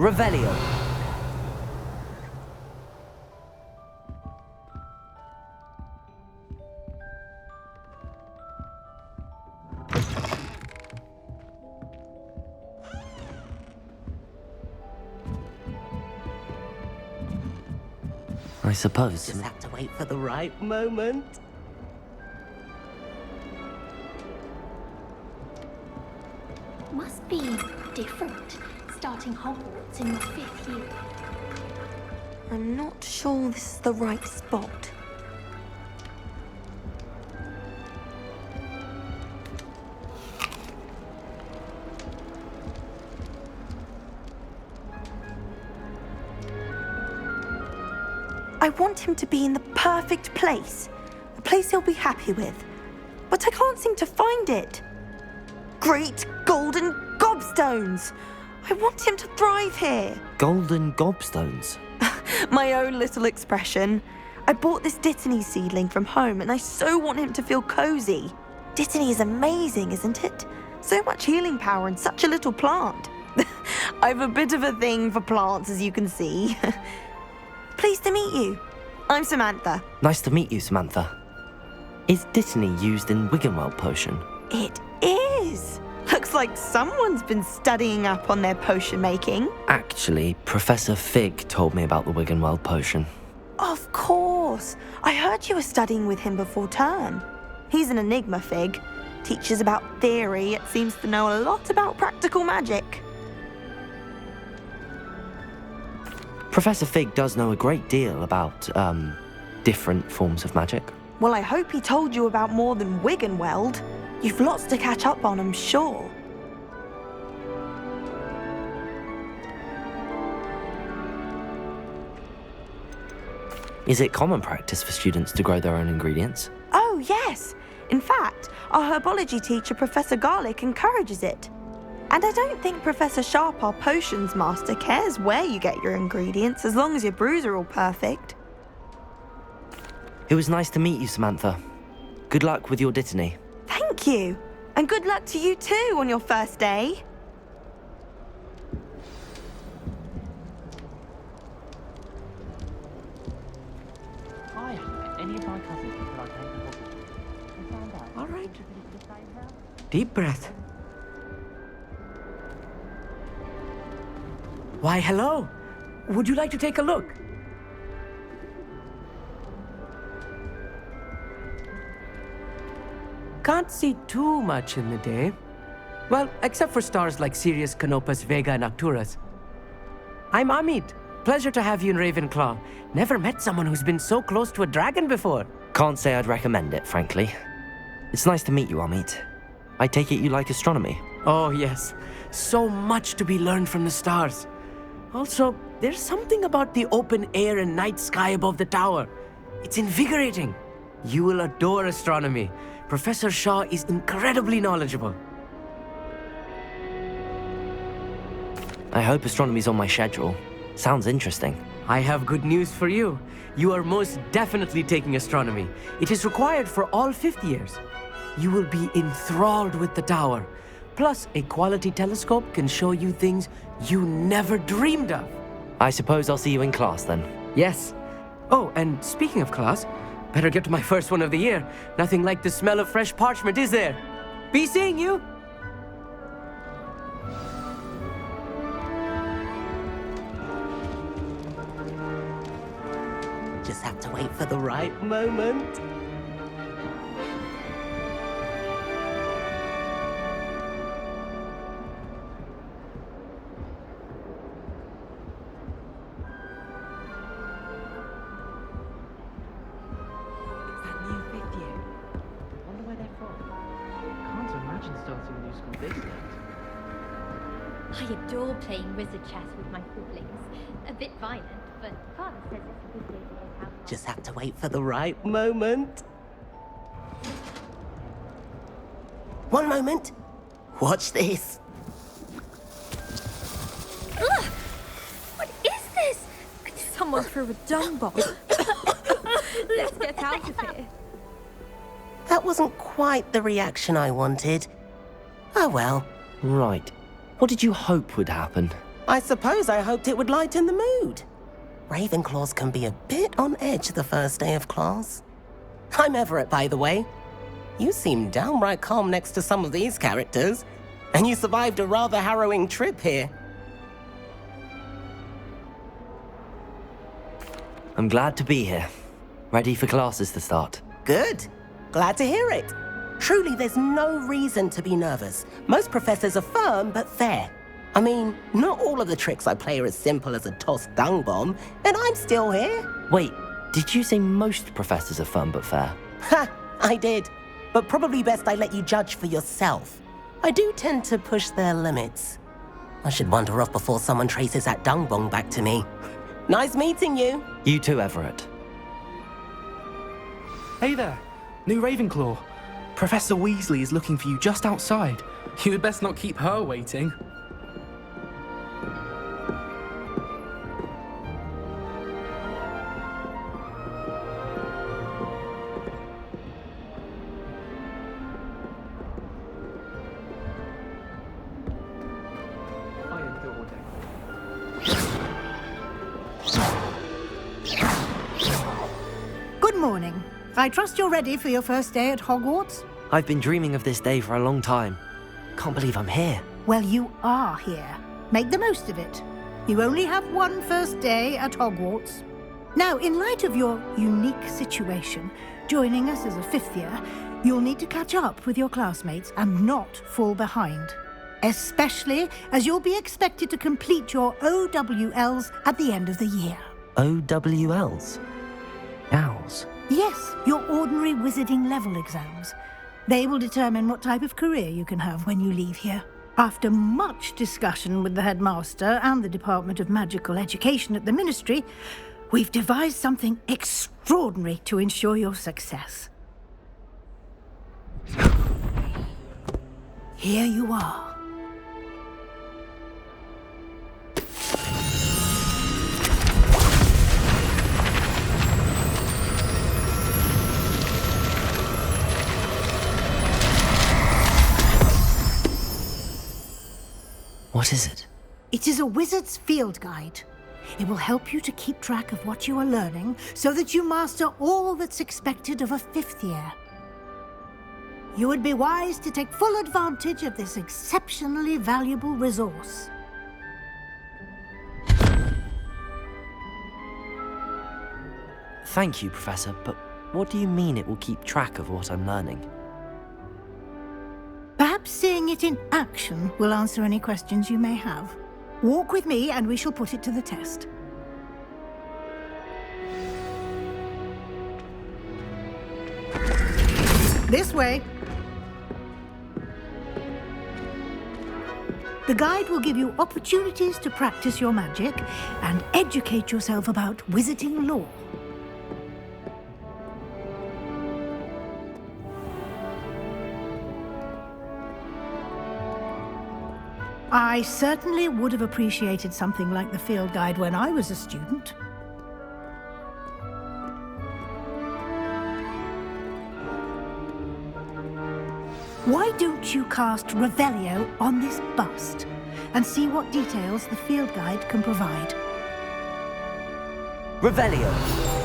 Revelio. I suppose. Just have to wait for the right moment. Must be different, starting Hogwarts in your 5th year. I'm not sure this is the right spot. I want him to be in the perfect place. A place he'll be happy with. But I can't seem to find it. Great golden gobstones! I want him to thrive here. Golden gobstones? My own little expression. I bought this Dittany seedling from home and I so want him to feel cozy. Dittany is amazing, isn't it? So much healing power in such a little plant. I've a bit of a thing for plants, as you can see. Pleased to meet you. I'm Samantha. Nice to meet you, Samantha. Is Dittany used in Wiggenweld potion? It is. Looks like someone's been studying up on their potion making. Actually, Professor Fig told me about the Wiggenweld potion. Of course. I heard you were studying with him before term. He's an enigma, Fig. Teaches about theory, yet seems to know a lot about practical magic. Professor Fig does know a great deal about, different forms of magic. Well, I hope he told you about more than Wiggenweld. You've lots to catch up on, I'm sure. Is it common practice for students to grow their own ingredients? Oh, yes. In fact, our herbology teacher, Professor Garlick, encourages it. And I don't think Professor Sharp, our potions master, cares where you get your ingredients, as long as your brews are all perfect. It was nice to meet you, Samantha. Good luck with your Dittany. Thank you. And good luck to you too on your first day. Hi, any of my cousins who like I found out. All right. The same house? Deep breath. Why, hello. Would you like to take a look? Can't see too much in the day. Well, except for stars like Sirius, Canopus, Vega, and Arcturus. I'm Amit. Pleasure to have you in Ravenclaw. Never met someone who's been so close to a dragon before. Can't say I'd recommend it, frankly. It's nice to meet you, Amit. I take it you like astronomy. Oh, yes. So much to be learned from the stars. Also, there's something about the open air and night sky above the tower. It's invigorating. You will adore astronomy. Professor Shaw is incredibly knowledgeable. I hope astronomy's on my schedule. Sounds interesting. I have good news for you. You are most definitely taking astronomy. It is required for all 5th years. You will be enthralled with the tower. Plus, a quality telescope can show you things you never dreamed of. I suppose I'll see you in class then. Yes. Oh, and speaking of class, better get to my first one of the year. Nothing like the smell of fresh parchment, is there? Be seeing you! Just have to wait for the right moment. I adore playing wizard chess with my siblings. A bit violent, but Father says it's a good way to get out. Just have to wait for the right moment. One moment. Watch this. Ugh! What is this? Someone threw a dung bomb. Let's get out of here. That wasn't quite the reaction I wanted. Oh well. Right. What did you hope would happen? I suppose I hoped it would lighten the mood. Ravenclaws can be a bit on edge the first day of class. I'm Everett, by the way. You seem downright calm next to some of these characters, and you survived a rather harrowing trip here. I'm glad to be here. Ready for classes to start. Good. Glad to hear it. Truly, there's no reason to be nervous. Most professors are firm but fair. I mean, not all of the tricks I play are as simple as a tossed dung bomb, and I'm still here. Wait, did you say most professors are fun but fair? Ha! I did. But probably best I let you judge for yourself. I do tend to push their limits. I should wander off before someone traces that dung bomb back to me. Nice meeting you. You too, Everett. Hey there, new Ravenclaw. Professor Weasley is looking for you just outside. You had best not keep her waiting. I adore Deck. Good morning. I trust you're ready for your first day at Hogwarts? I've been dreaming of this day for a long time. Can't believe I'm here. Well, you are here. Make the most of it. You only have one first day at Hogwarts. Now, in light of your unique situation, joining us as a fifth year, you'll need to catch up with your classmates and not fall behind. Especially as you'll be expected to complete your OWLs at the end of the year. OWLs? Owls? Yes, your ordinary wizarding level exams. They will determine what type of career you can have when you leave here. After much discussion with the headmaster and the Department of Magical Education at the Ministry, we've devised something extraordinary to ensure your success. Here you are. What is it? It is a wizard's field guide. It will help you to keep track of what you are learning so that you master all that's expected of a fifth year. You would be wise to take full advantage of this exceptionally valuable resource. Thank you, Professor, but what do you mean it will keep track of what I'm learning? Perhaps seeing it in action will answer any questions you may have. Walk with me and we shall put it to the test. This way. The guide will give you opportunities to practice your magic and educate yourself about wizarding lore. I certainly would have appreciated something like the field guide when I was a student. Why don't you cast Revelio on this bust and see what details the field guide can provide? Revelio!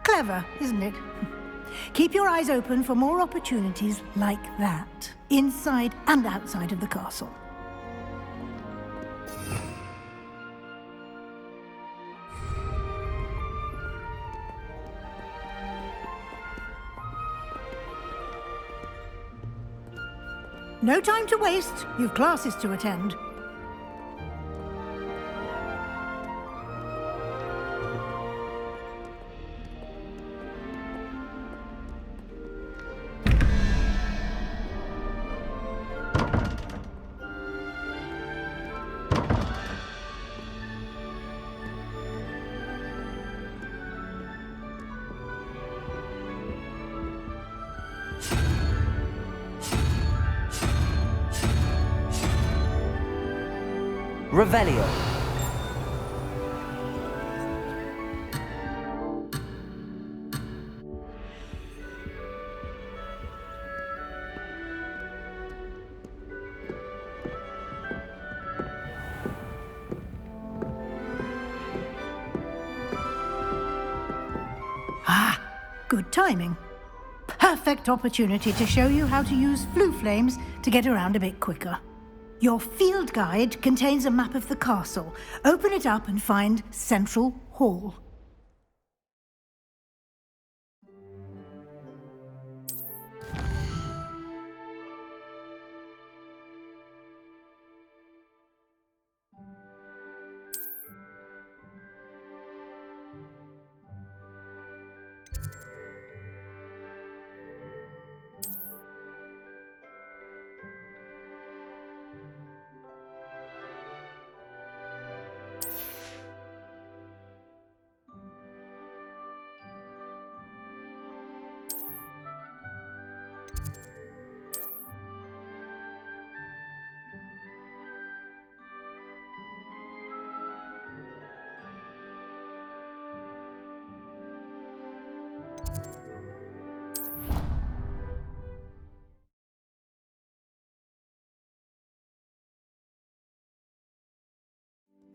Clever, isn't it? Keep your eyes open for more opportunities like that, inside and outside of the castle. No time to waste. You've classes to attend. Revelio. Ah, good timing. Perfect opportunity to show you how to use flue flames to get around a bit quicker. Your field guide contains a map of the castle. Open it up and find Central Hall.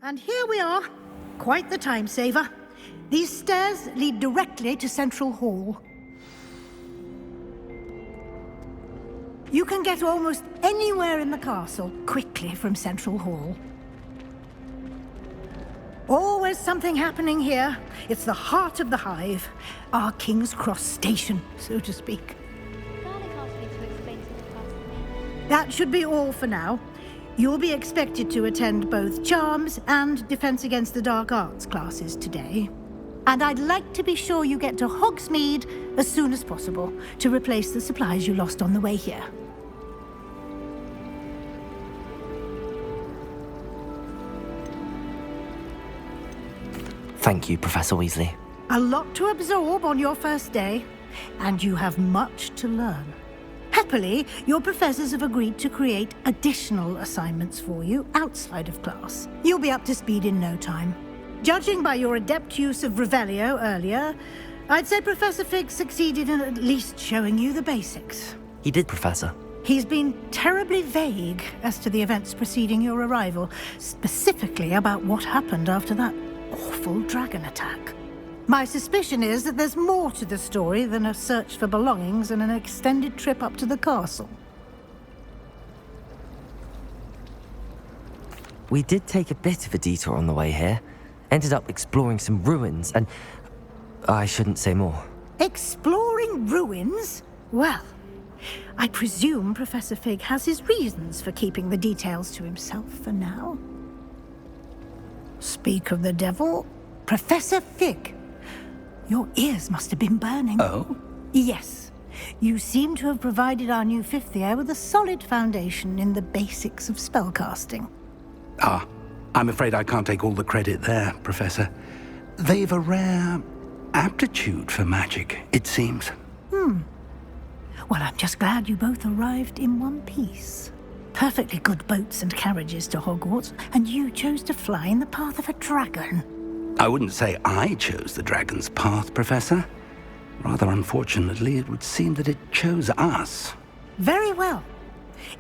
And here we are. Quite the time saver. These stairs lead directly to Central Hall. You can get almost anywhere in the castle quickly from Central Hall. Always something happening here. It's the heart of the hive. Our King's Cross station, so to speak. That should be all for now. You'll be expected to attend both Charms and Defense Against the Dark Arts classes today. And I'd like to be sure you get to Hogsmeade as soon as possible to replace the supplies you lost on the way here. Thank you, Professor Weasley. A lot to absorb on your first day, and you have much to learn. Happily, your professors have agreed to create additional assignments for you outside of class. You'll be up to speed in no time. Judging by your adept use of Revelio earlier, I'd say Professor Fig succeeded in at least showing you the basics. He did, Professor. He's been terribly vague as to the events preceding your arrival, specifically about what happened after that awful dragon attack. My suspicion is that there's more to the story than a search for belongings and an extended trip up to the castle. We did take a bit of a detour on the way here. Ended up exploring some ruins and... I shouldn't say more. Exploring ruins? Well, I presume Professor Fig has his reasons for keeping the details to himself for now. Speak of the devil, Professor Fig. Your ears must have been burning. Oh? Yes. You seem to have provided our new fifth year with a solid foundation in the basics of spellcasting. Ah, I'm afraid I can't take all the credit there, Professor. They've a rare aptitude for magic, it seems. Well, I'm just glad you both arrived in one piece. Perfectly good boats and carriages to Hogwarts, and you chose to fly in the path of a dragon. I wouldn't say I chose the dragon's path, Professor. Rather unfortunately, it would seem that it chose us. Very well.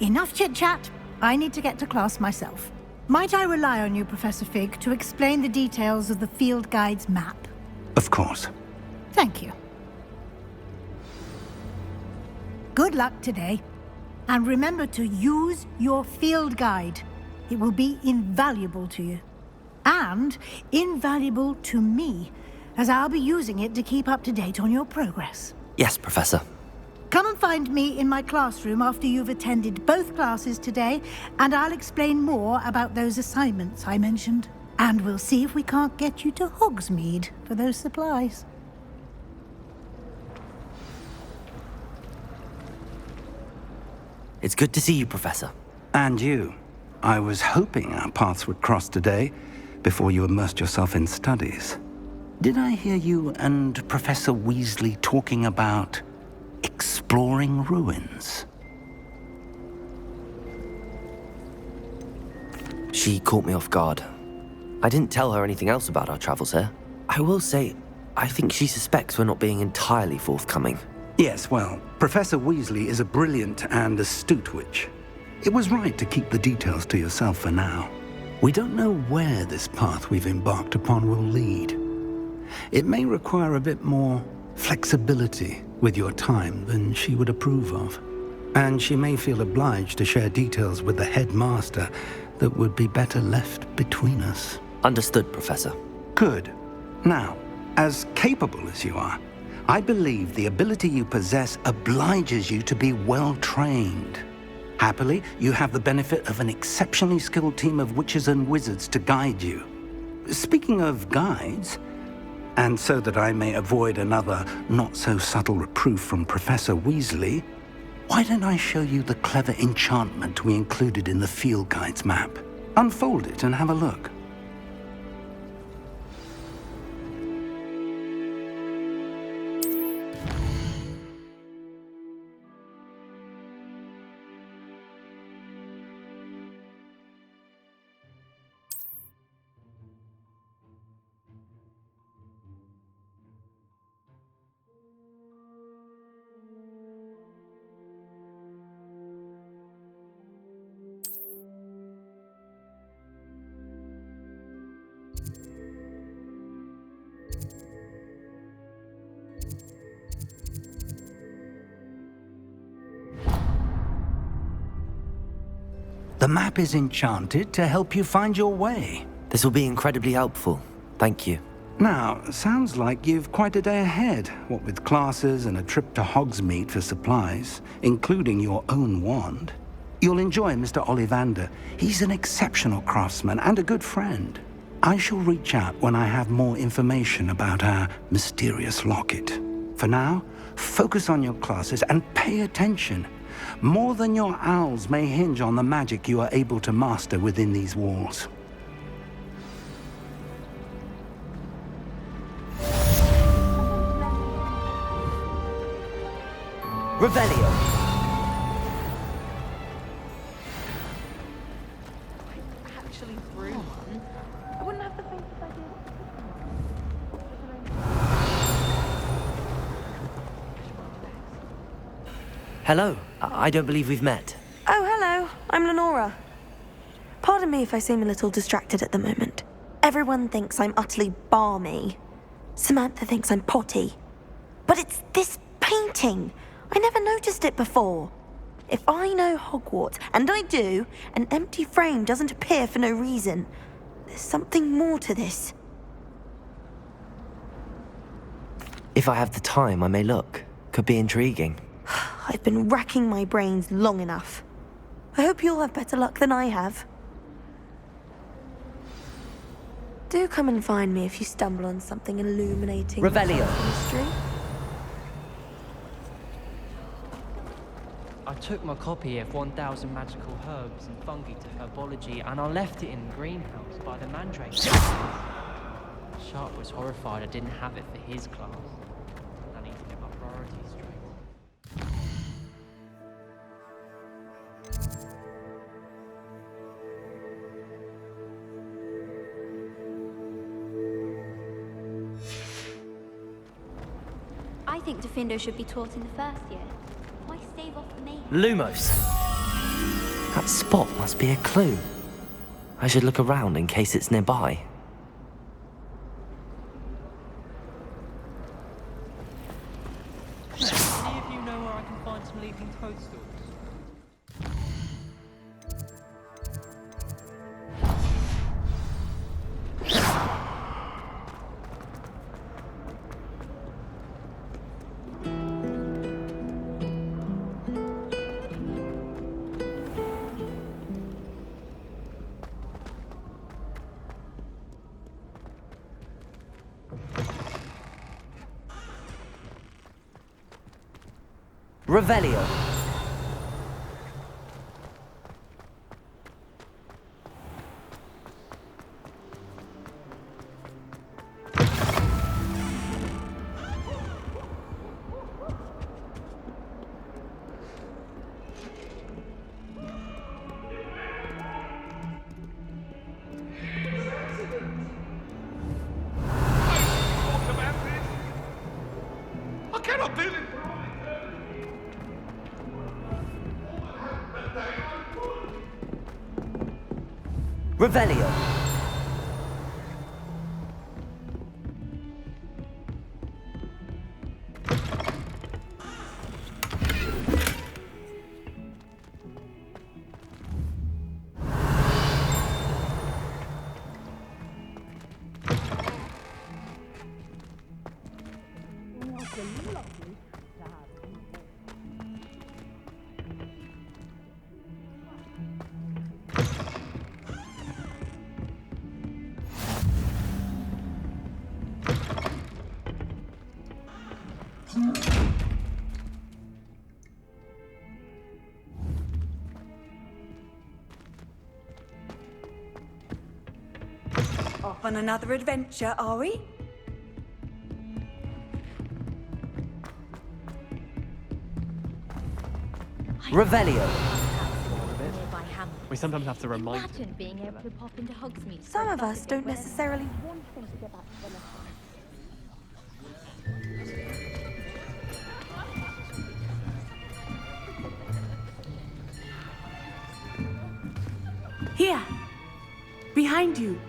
Enough chit-chat. I need to get to class myself. Might I rely on you, Professor Fig, to explain the details of the field guide's map? Of course. Thank you. Good luck today. And remember to use your field guide. It will be invaluable to you. And invaluable to me, as I'll be using it to keep up to date on your progress. Yes, Professor. Come and find me in my classroom after you've attended both classes today, and I'll explain more about those assignments I mentioned. And we'll see if we can't get you to Hogsmeade for those supplies. It's good to see you, Professor. And you. I was hoping our paths would cross today, before you immersed yourself in studies. Did I hear you and Professor Weasley talking about exploring ruins? She caught me off guard. I didn't tell her anything else about our travels here. I will say, I think she suspects we're not being entirely forthcoming. Yes, well, Professor Weasley is a brilliant and astute witch. It was right to keep the details to yourself for now. We don't know where this path we've embarked upon will lead. It may require a bit more flexibility with your time than she would approve of. And she may feel obliged to share details with the headmaster that would be better left between us. Understood, Professor. Good. Now, as capable as you are, I believe the ability you possess obliges you to be well trained. Happily, you have the benefit of an exceptionally skilled team of witches and wizards to guide you. Speaking of guides, and so that I may avoid another not-so-subtle reproof from Professor Weasley, why don't I show you the clever enchantment we included in the field guide's map? Unfold it and have a look. The map is enchanted to help you find your way. This will be incredibly helpful. Thank you. Now, sounds like you've quite a day ahead, what with classes and a trip to Hogsmeade for supplies, including your own wand. You'll enjoy Mr. Ollivander. He's an exceptional craftsman and a good friend. I shall reach out when I have more information about our mysterious locket. For now, focus on your classes and pay attention. More than your owls may hinge on the magic you are able to master within these walls. Revelio! Actually threw one. I wouldn't have the faith if I did. Hello. I don't believe we've met. Oh, hello. I'm Lenora. Pardon me if I seem a little distracted at the moment. Everyone thinks I'm utterly balmy. Samantha thinks I'm potty. But it's this painting. I never noticed it before. If I know Hogwarts, and I do, an empty frame doesn't appear for no reason. There's something more to this. If I have the time, I may look. Could be intriguing. I've been racking my brains long enough. I hope you'll have better luck than I have. Do come and find me if you stumble on something illuminating. Revelio. Mystery. I took my copy of 1000 Magical Herbs and Fungi to Herbology and I left it in the greenhouse by the mandrake. Sharp was horrified I didn't have it for his class. I need to get my priorities straight. I think Defendo should be taught in the first year. Why stave off the main? Lumos. That spot must be a clue. I should look around in case it's nearby. Any of you know where I can find some leaping toadstools? Revelio. I cannot do it. Revelio. Off on another adventure, are we? Revelio. We sometimes have to remind. Imagine being able to pop into Hogsmeade. Some of us don't necessarily Here, behind you.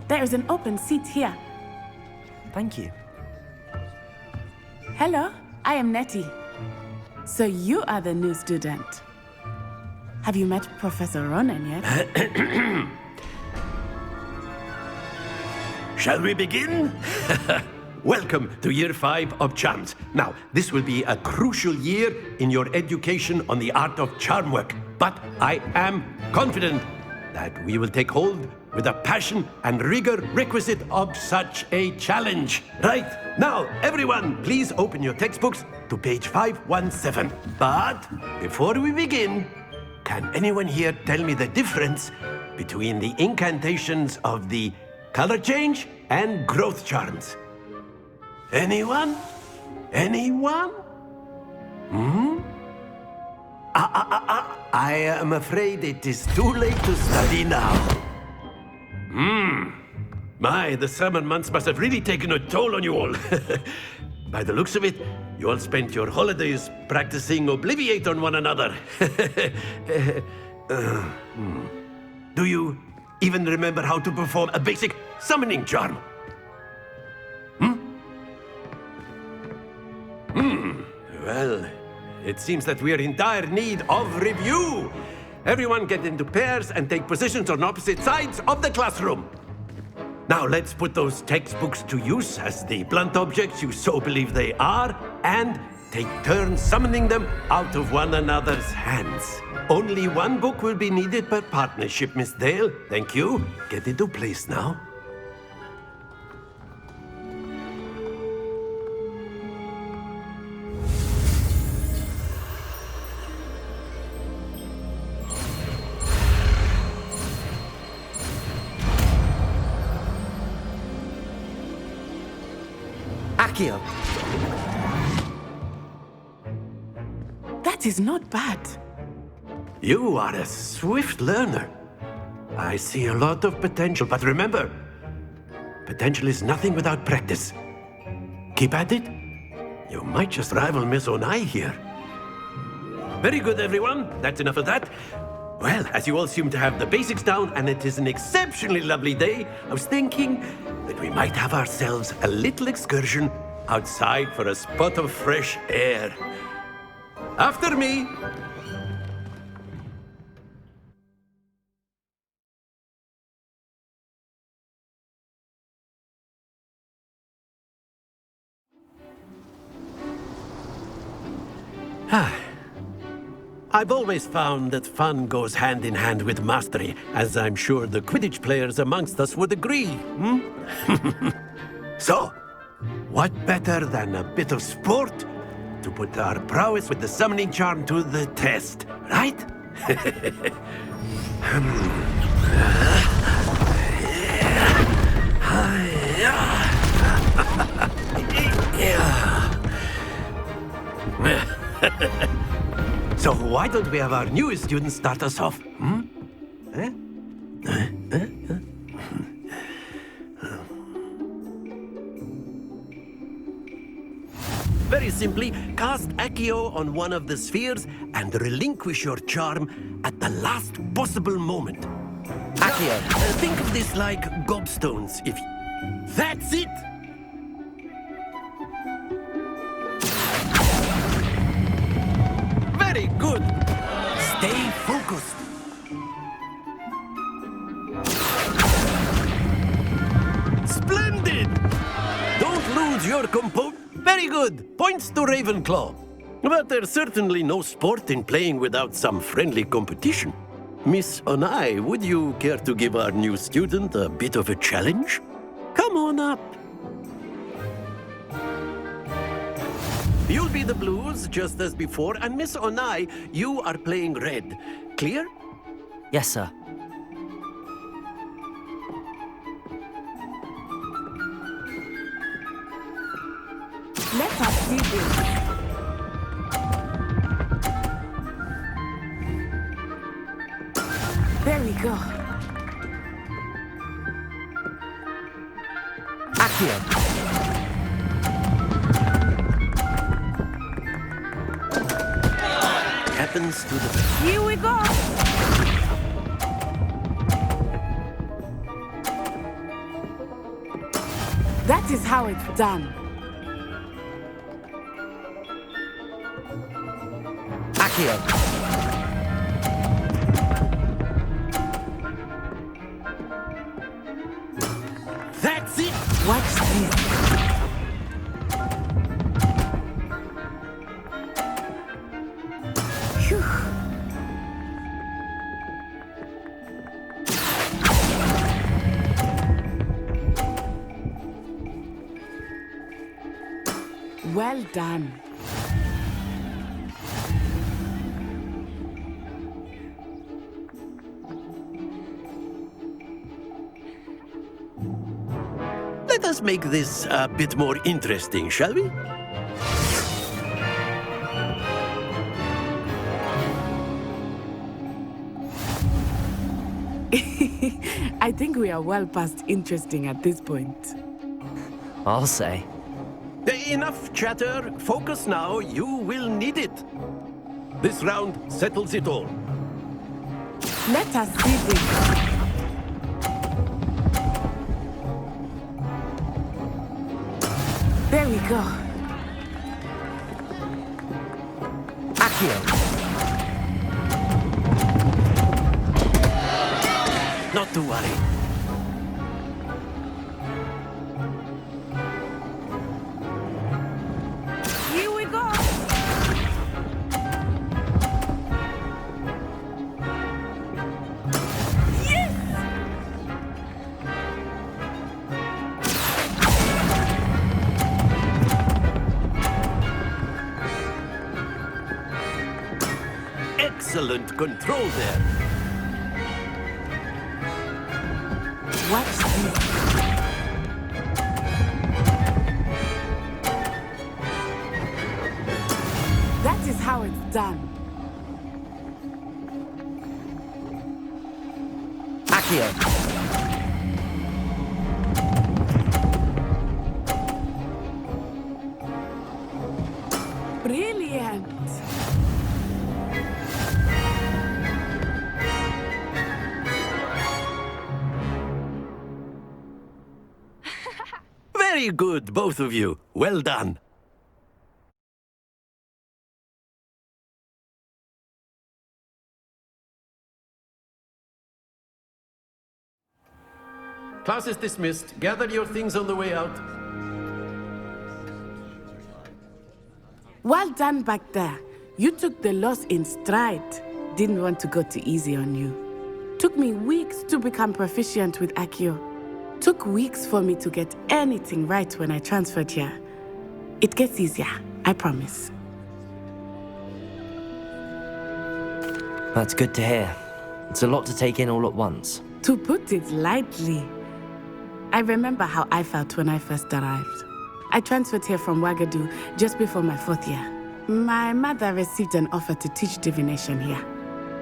There is an open seat here. Thank you. Hello, I am Nettie. So you are the new student. Have you met Professor Ronan yet? Shall we begin? Welcome to Year 5 of Charms. Now, this will be a crucial year in your education on the art of charm work. But I am confident that we will take hold with the passion and rigor requisite of such a challenge. Right, now, everyone, please open your textbooks to page 517. But before we begin, can anyone here tell me the difference between the incantations of the color change and growth charms? Anyone? Anyone? I am afraid it is too late to study now. My, the summer months must have really taken a toll on you all. By the looks of it, you all spent your holidays practicing Obliviate on one another. Do you even remember how to perform a basic summoning charm? Well, it seems that we are in dire need of review. Everyone get into pairs and take positions on opposite sides of the classroom. Now let's put those textbooks to use as the blunt objects you so believe they are, and take turns summoning them out of one another's hands. Only one book will be needed per partnership, Miss Dale. Thank you. Get into place now. Accio. That is not bad. You are a swift learner. I see a lot of potential, but remember, potential is nothing without practice. Keep at it. You might just rival Miss Onai here. Very good, everyone. That's enough of that. Well, as you all seem to have the basics down, and it is an exceptionally lovely day, I was thinking that we might have ourselves a little excursion outside for a spot of fresh air. After me. I've always found that fun goes hand in hand with mastery, as I'm sure the Quidditch players amongst us would agree. So, what better than a bit of sport to put our prowess with the summoning charm to the test, right? So why don't we have our newest student start us off? Very simply, cast Accio on one of the spheres and relinquish your charm at the last possible moment. Accio. Think of this like gobstones, if... That's it! Very good! Stay focused. Splendid! Don't lose your composure. Very good. Points to Ravenclaw. But there's certainly no sport in playing without some friendly competition. Miss Onai, would you care to give our new student a bit of a challenge? Come on up. You'll be the blues, just as before, and Miss Onai, you are playing red. Clear? Yes, sir. Let us see this. There we go. Accio. Happens to the... Here we go. That is how it's done. Accio. That's it! Watch this. Phew. Well done. Let us make this a bit more interesting, shall we? I think we are well past interesting at this point. I'll say. Enough chatter. Focus now. You will need it. This round settles it all. Let us see this. There we go. Accio. Not to worry. Here we go. Yes! Excellent control there. Watch this. That is how it's done. Accio. Brilliant. Very good, both of you. Well done. Class is dismissed. Gather your things on the way out. Well done back there. You took the loss in stride. Didn't want to go too easy on you. Took me weeks to become proficient with Accio. Took weeks for me to get anything right when I transferred here. It gets easier, I promise. That's good to hear. It's a lot to take in all at once. To put it lightly, I remember how I felt when I first arrived. I transferred here from Ouagadougou just before my 4th year. My mother received an offer to teach divination here.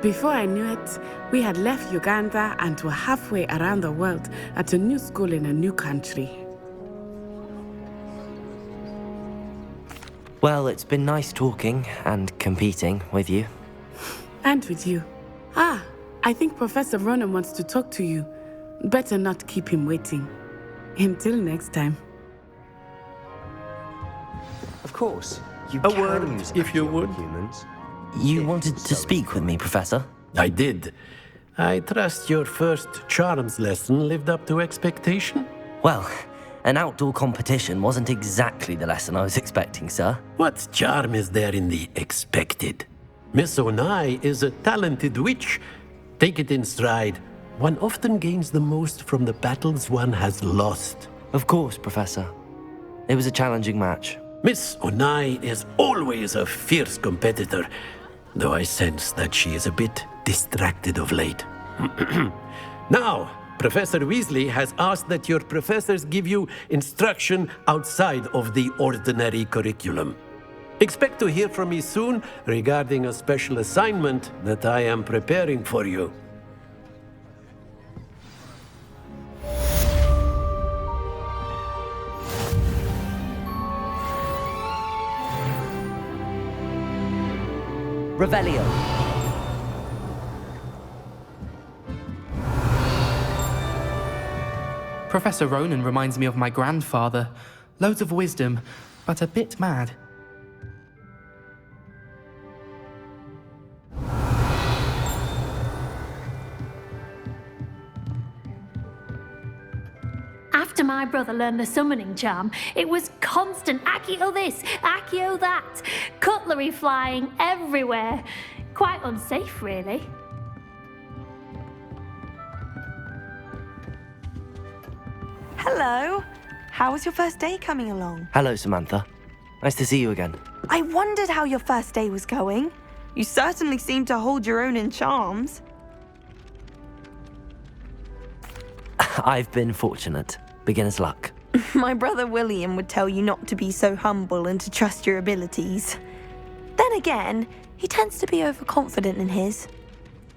Before I knew it, we had left Uganda and were halfway around the world at a new school in a new country. Well, it's been nice talking and competing with you. And with you. Ah, I think Professor Ronan wants to talk to you. Better not keep him waiting. Until next time. Of course, you A can word, use if you Accio would. on humans. You wanted to speak with me, Professor? I did. I trust your first charms lesson lived up to expectation? Well, an outdoor competition wasn't exactly the lesson I was expecting, sir. What charm is there in the expected? Miss Onai is a talented witch. Take it in stride. One often gains the most from the battles one has lost. Of course, Professor. It was a challenging match. Miss Onai is always a fierce competitor, though I sense that she is a bit distracted of late. Now, Professor Weasley has asked that your professors give you instruction outside of the ordinary curriculum. Expect to hear from me soon regarding a special assignment that I am preparing for you. Revelio. Professor Ronan reminds me of my grandfather. Loads of wisdom, but a bit mad. After my brother learned the summoning charm, it was constant Accio this, Accio that, cutlery flying everywhere. Quite unsafe, really. Hello. How was your first day coming along? Hello, Samantha. Nice to see you again. I wondered how your first day was going. You certainly seem to hold your own in charms. I've been fortunate. Beginner's luck. My brother William would tell you not to be so humble and to trust your abilities. Then again, he tends to be overconfident in his.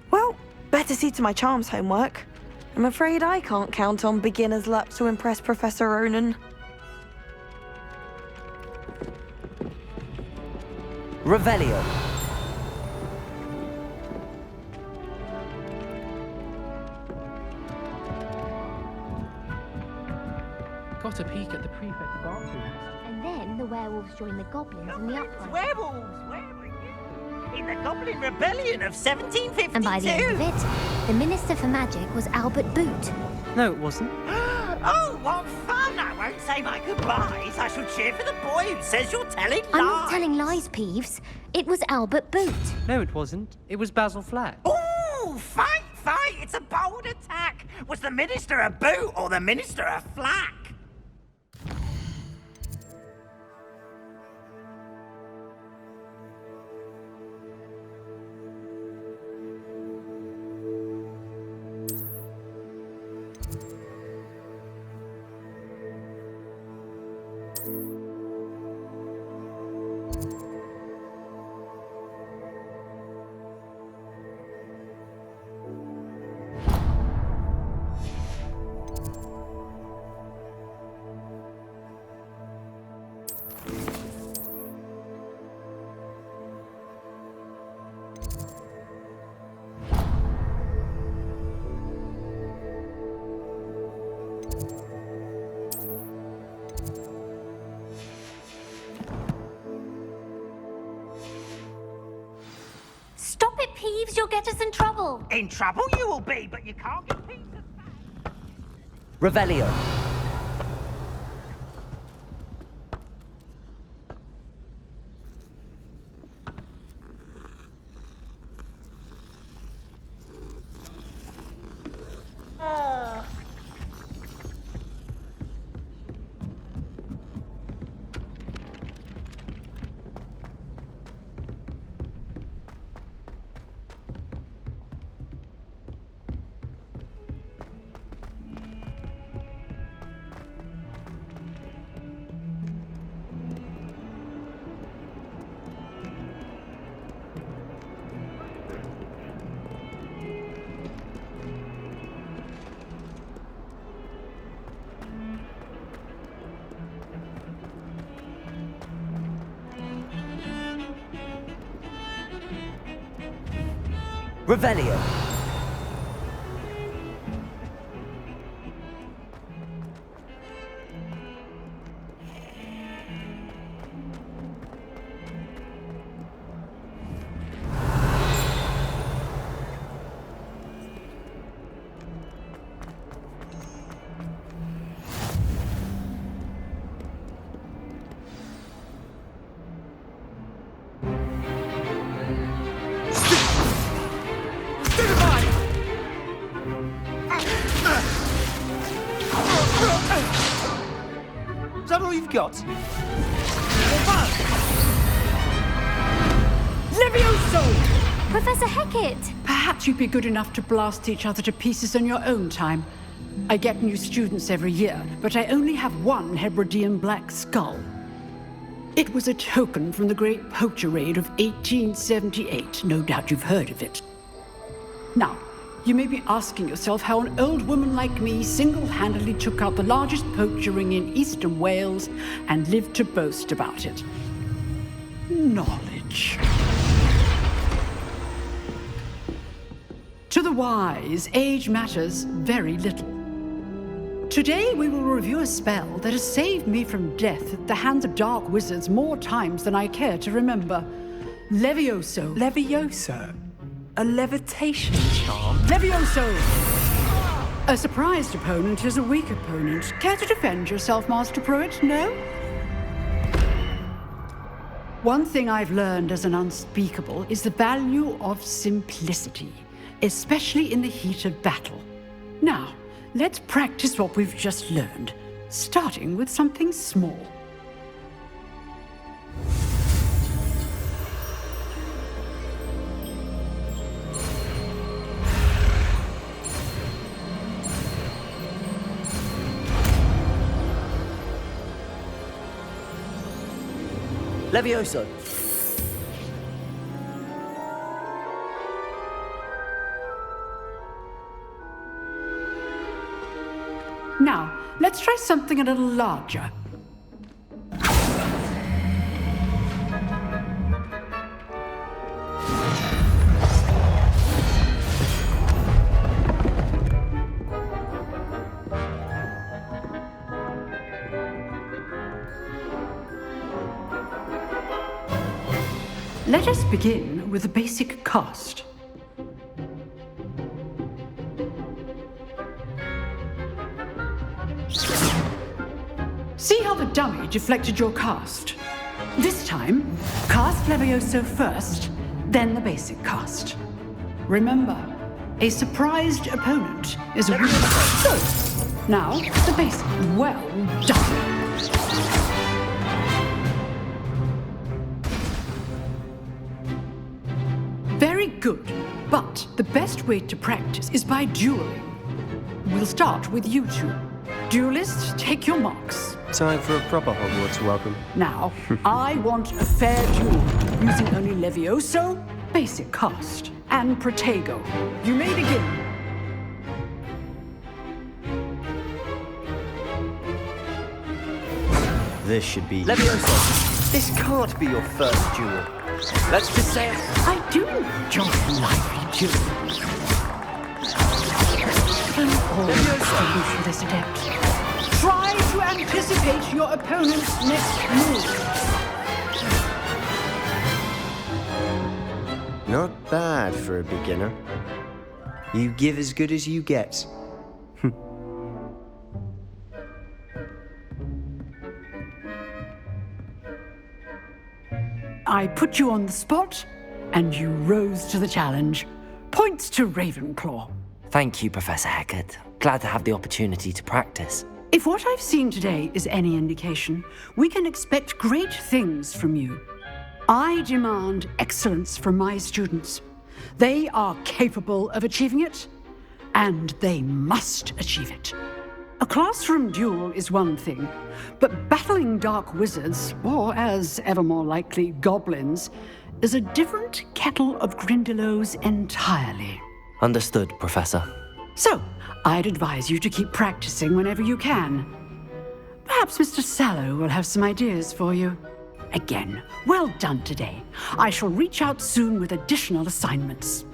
Well, better see to my charms homework. I'm afraid I can't count on beginner's luck to impress Professor Ronan. Revelio. Got a peek at the prefect's bathroom. And then the werewolves joined the goblins in the uprising. Werewolves, where were you? In the Goblin Rebellion of 1752. And by the end of it, the Minister for Magic was Albert Boot. No, it wasn't. Oh, what fun! I won't say my goodbyes. I shall cheer for the boy who says you're telling lies. I'm not telling lies, Peeves. It was Albert Boot. No, it wasn't. It was Basil Flack. Ooh, fight, fight! It's a bold attack. Was the Minister a boot or the Minister a flack? Stop it, Peeves. You'll get us in trouble. In trouble you will be, but you can't get peace of Revelio. Revelio. Is that all you've got? Levioso! Professor Hecat! Perhaps you'd be good enough to blast each other to pieces in your own time. I get new students every year, but I only have one Hebridean black skull. It was a token from the Great Poacher Raid of 1878. No doubt you've heard of it. Now, you may be asking yourself how an old woman like me single-handedly took out the largest poacher ring in eastern Wales and lived to boast about it. Knowledge. To the wise, age matters very little. Today we will review a spell that has saved me from death at the hands of dark wizards more times than I care to remember. Levioso. Levioso? A levitation charm? Levioso! A surprised opponent is a weak opponent. Care to defend yourself, Master Pruitt? No? One thing I've learned as an unspeakable is the value of simplicity, especially in the heat of battle. Now, let's practice what we've just learned, starting with something small. Levioso. Now, let's try something a little larger. Let us begin with the basic cast. See how the dummy deflected your cast? This time, cast Levioso first, then the basic cast. Remember, a surprised opponent is a weak. Good. Now, the basic. Well done. Very good, but the best way to practice is by dueling. We'll start with you two. Duelists, take your marks. Time for a proper Hogwarts welcome. Now, I want a fair duel, using only Levioso, basic cast, and Protego. You may begin. This should be Levioso. This can't be your first duel. Let's just say I do enjoy lively duels. Can always for this adept. Try to anticipate your opponent's next move. not bad for a beginner. You give as good as you get. I put you on the spot, and you rose to the challenge. Points to Ravenclaw. Thank you, Professor Hecat. Glad to have the opportunity to practice. If what I've seen today is any indication, we can expect great things from you. I demand excellence from my students. They are capable of achieving it, and they must achieve it. A classroom duel is one thing, but battling dark wizards, or as ever more likely, goblins, is a different kettle of Grindylows entirely. Understood, Professor. So, I'd advise you to keep practicing whenever you can. Perhaps Mr. Sallow will have some ideas for you. Again, well done today. I shall reach out soon with additional assignments.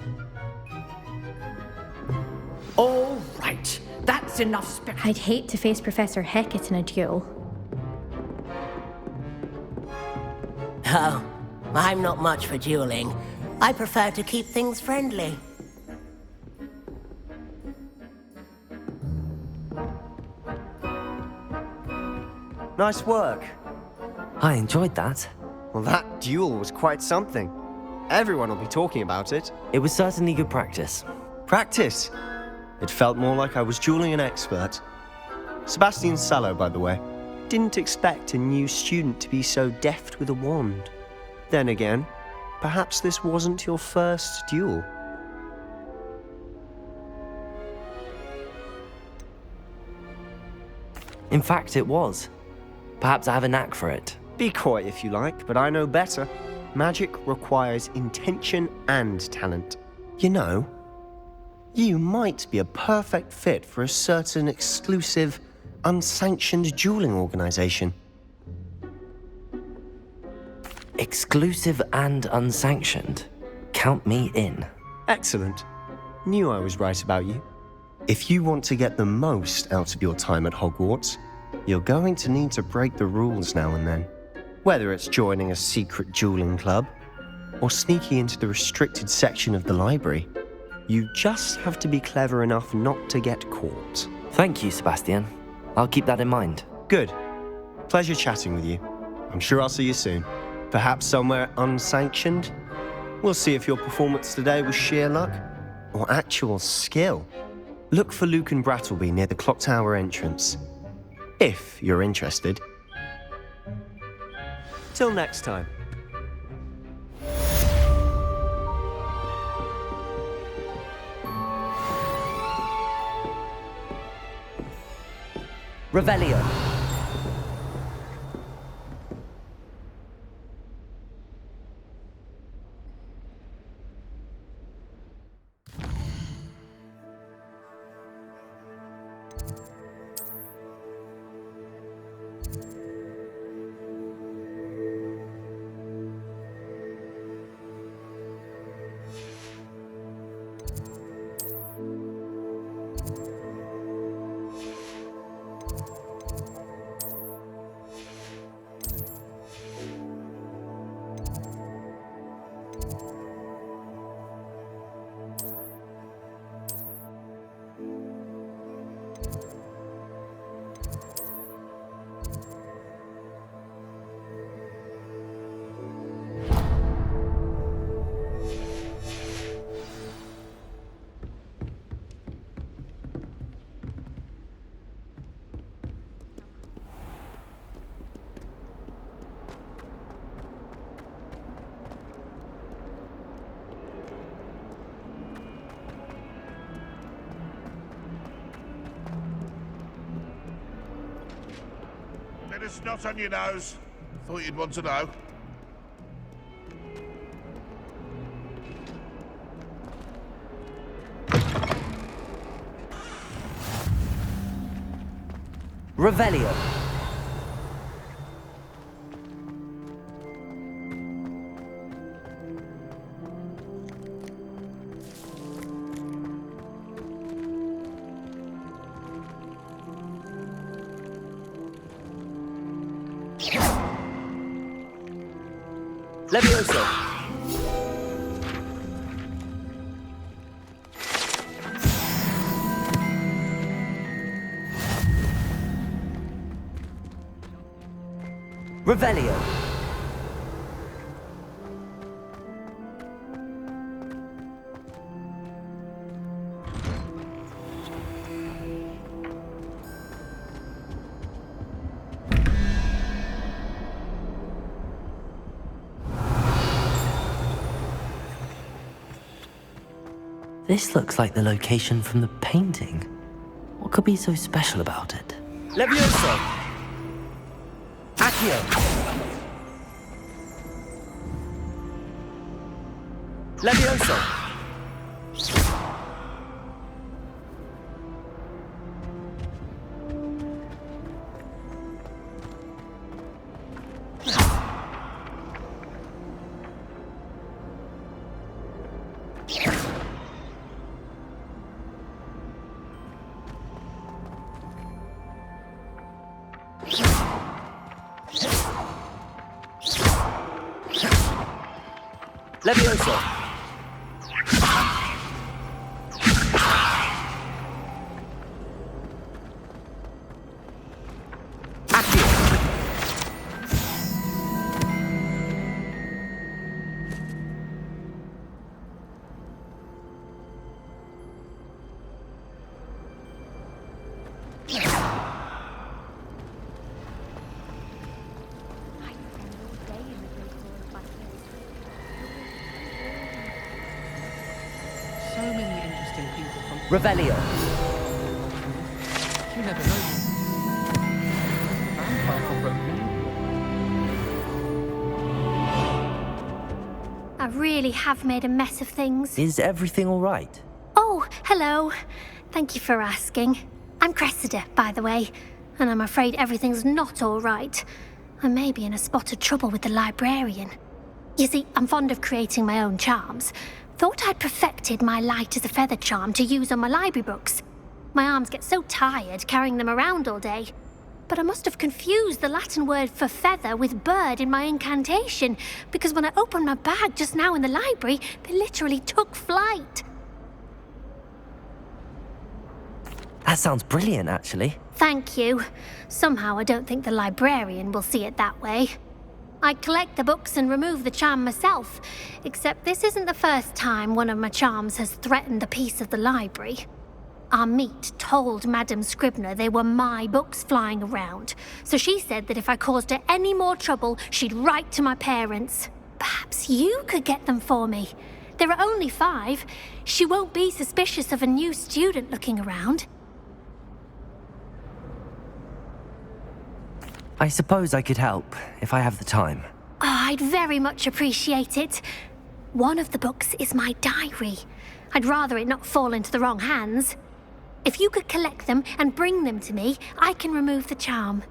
That's enough spectacle. I'd hate to face Professor Hecat in a duel. Oh, I'm not much for dueling. I prefer to keep things friendly. Nice work. I enjoyed that. Well, that duel was quite something. Everyone will be talking about it. It was certainly good practice. Practice? It felt more like I was dueling an expert. Sebastian Sallow, by the way. Didn't expect a new student to be so deft with a wand. Then again, perhaps this wasn't your first duel. In fact, it was. Perhaps I have a knack for it. Be coy if you like, but I know better. Magic requires intention and talent. You know, you might be a perfect fit for a certain exclusive, unsanctioned dueling organization. Exclusive and unsanctioned. Count me in. Excellent. Knew I was right about you. If you want to get the most out of your time at Hogwarts, you're going to need to break the rules now and then. Whether it's joining a secret dueling club, or sneaking into the restricted section of the library, you just have to be clever enough not to get caught. Thank you, Sebastian. I'll keep that in mind. Good. Pleasure chatting with you. I'm sure I'll see you soon. Perhaps somewhere unsanctioned? We'll see if your performance today was sheer luck or actual skill. Look for Luke and Brattleby near the clock tower entrance, if you're interested. Till next time. Revelio. Bit of snot on your nose. Thought you'd want to know. Revelio. Levioso. Revelio. This looks like the location from the painting. What could be so special about it? Levioso! Accio! Levioso! Levioso! So many interesting people from Revelio. You never know. Vampire from Brooklyn. I really have made a mess of things. Is everything all right? Oh, hello. Thank you for asking. I'm Cressida, by the way, and I'm afraid everything's not all right. I may be in a spot of trouble with the librarian. You see, I'm fond of creating my own charms. Thought I'd perfected my light as a feather charm to use on my library books. My arms get so tired carrying them around all day. But I must have confused the Latin word for feather with bird in my incantation, because when I opened my bag just now in the library, they literally took flight. That sounds brilliant, actually. Thank you. Somehow I don't think the librarian will see it that way. I collect the books and remove the charm myself, except this isn't the first time one of my charms has threatened the peace of the library. Our meet told Madame Scribner they were my books flying around, so she said that if I caused her any more trouble, she'd write to my parents. Perhaps you could get them for me. There are only 5. She won't be suspicious of a new student looking around. I suppose I could help, if I have the time. Oh, I'd very much appreciate it. One of the books is my diary. I'd rather it not fall into the wrong hands. If you could collect them and bring them to me, I can remove the charm.